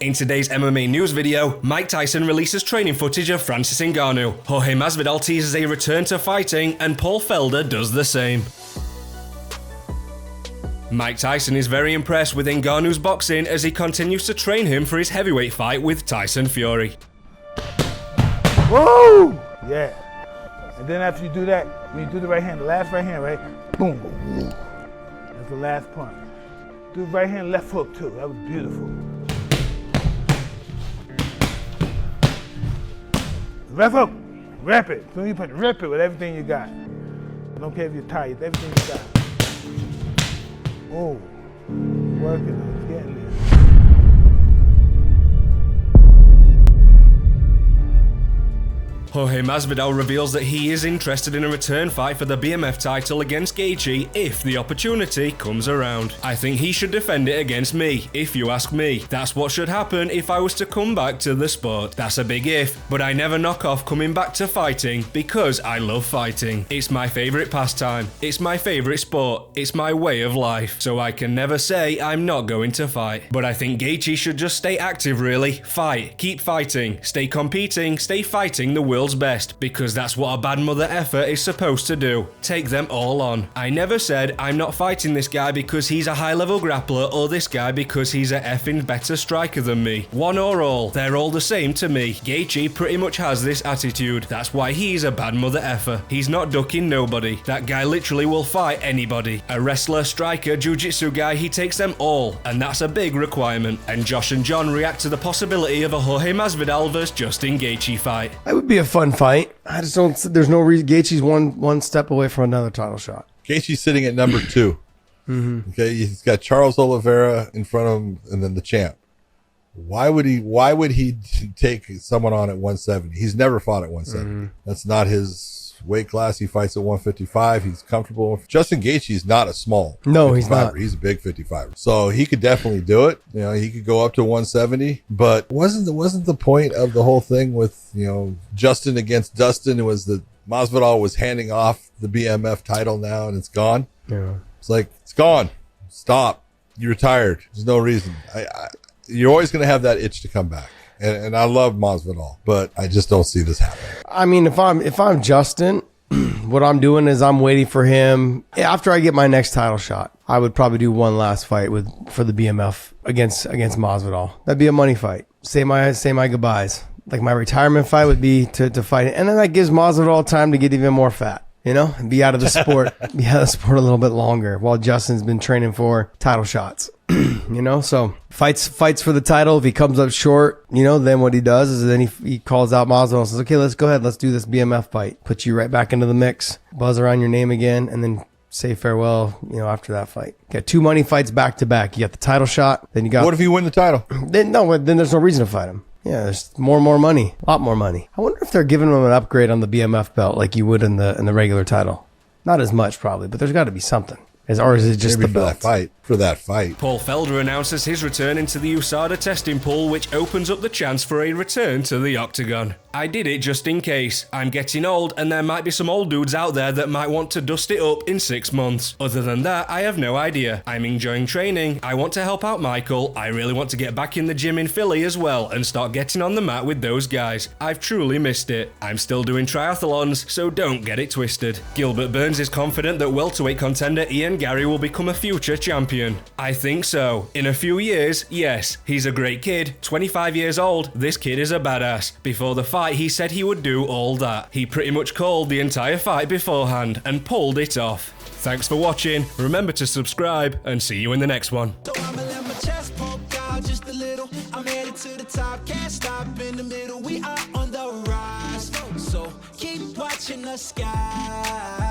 In today's MMA news video, Mike Tyson releases training footage of Francis Ngannou, Jorge Masvidal teases a return to fighting, and Paul Felder does the same. Mike Tyson is very impressed with Ngannou's boxing as he continues to train him for his heavyweight fight with Tyson Fury. Whoa! Yeah. And then after you do that, when you do the right hand, the last right hand, right? Boom. That's the last punch. Do the right hand, left hook too. That was beautiful. Left hook. Rip it. So you put rip it with everything you got. I don't care if you're tired, everything you got. Oh, working on it, getting there. Jorge Masvidal reveals that he is interested in a return fight for the BMF title against Gaethje if the opportunity comes around. I think he should defend it against me, if you ask me. That's what should happen if I was to come back to the sport. That's a big if, but I never knock off coming back to fighting because I love fighting. It's my favorite pastime. It's my favorite sport. It's my way of life. So I can never say I'm not going to fight. But I think Gaethje should just stay active really. Fight. Keep fighting. Stay competing. Stay fighting the world's best, because that's what a bad mother effer is supposed to do. Take them all on. I never said I'm not fighting this guy because he's a high-level grappler or this guy because he's a effing better striker than me. One or all, they're all the same to me. Gaethje pretty much has this attitude. That's why he's a bad mother effer. He's not ducking nobody. That guy literally will fight anybody. A wrestler, striker, jiu-jitsu guy, he takes them all, and that's a big requirement. And Josh and John react to the possibility of a Jorge Masvidal vs Justin Gaethje fight. That would be a fun fight. I just don't. There's no reason. Gaethje's one step away from another title shot. Gaethje's sitting at number 2. Okay, he's got Charles Oliveira in front of him, and then the champ. Why would he take someone on at 170? He's never fought at 170. That's not his weight class. He fights at 155. He's comfortable. Justin Gaethje is not a small. No, he's not. He's a big 55. So he could definitely do it. You know, he could go up to 170. But wasn't the point of the whole thing with, you know, Justin against Dustin? It was that Masvidal was handing off the BMF title now, and it's gone. Yeah, it's like it's gone. Stop. You're retired. There's no reason. You're always going to have that itch to come back. And I love Masvidal, but I just don't see this happening. I mean, if I'm Justin, what I'm doing is I'm waiting for him. After I get my next title shot, I would probably do one last fight for the BMF against Masvidal. That'd be a money fight. Say my goodbyes. Like my retirement fight would be to fight it. And then that gives Masvidal time to get even more fat. You know, and be out of the sport, a little bit longer while Justin's been training for title shots. You know, so fights for the title. If he comes up short, you know, then what he does is then he calls out Masvidal and says, okay, let's go ahead. Let's do this BMF fight. Put you right back into the mix, buzz around your name again, and then say farewell, you know, after that fight. Got 2 money fights back to back. You got the title shot, then you got... What if you win the title? Then there's no reason to fight him. Yeah, there's more money, a lot more money. I wonder if they're giving him an upgrade on the BMF belt like you would in the regular title. Not as much probably, but there's got to be something. Or is it just maybe the belt? For that fight. Paul Felder announces his return into the USADA testing pool, which opens up the chance for a return to the octagon. I did it just in case. I'm getting old, and there might be some old dudes out there that might want to dust it up in 6 months. Other than that, I have no idea. I'm enjoying training. I want to help out Michael. I really want to get back in the gym in Philly as well and start getting on the mat with those guys. I've truly missed it. I'm still doing triathlons, so don't get it twisted. Gilbert Burns is confident that welterweight contender Ian Gary will become a future champion. I think so. In a few years, yes. He's a great kid. 25 years old. This kid is a badass. Before the fight, he said he would do all that. He pretty much called the entire fight beforehand and pulled it off. Thanks for watching. Remember to subscribe and see you in the next one. So I'ma let my chest poke out just a little. I'm headed to the top, can't stop in the middle. We are on the rise, so keep watching the sky.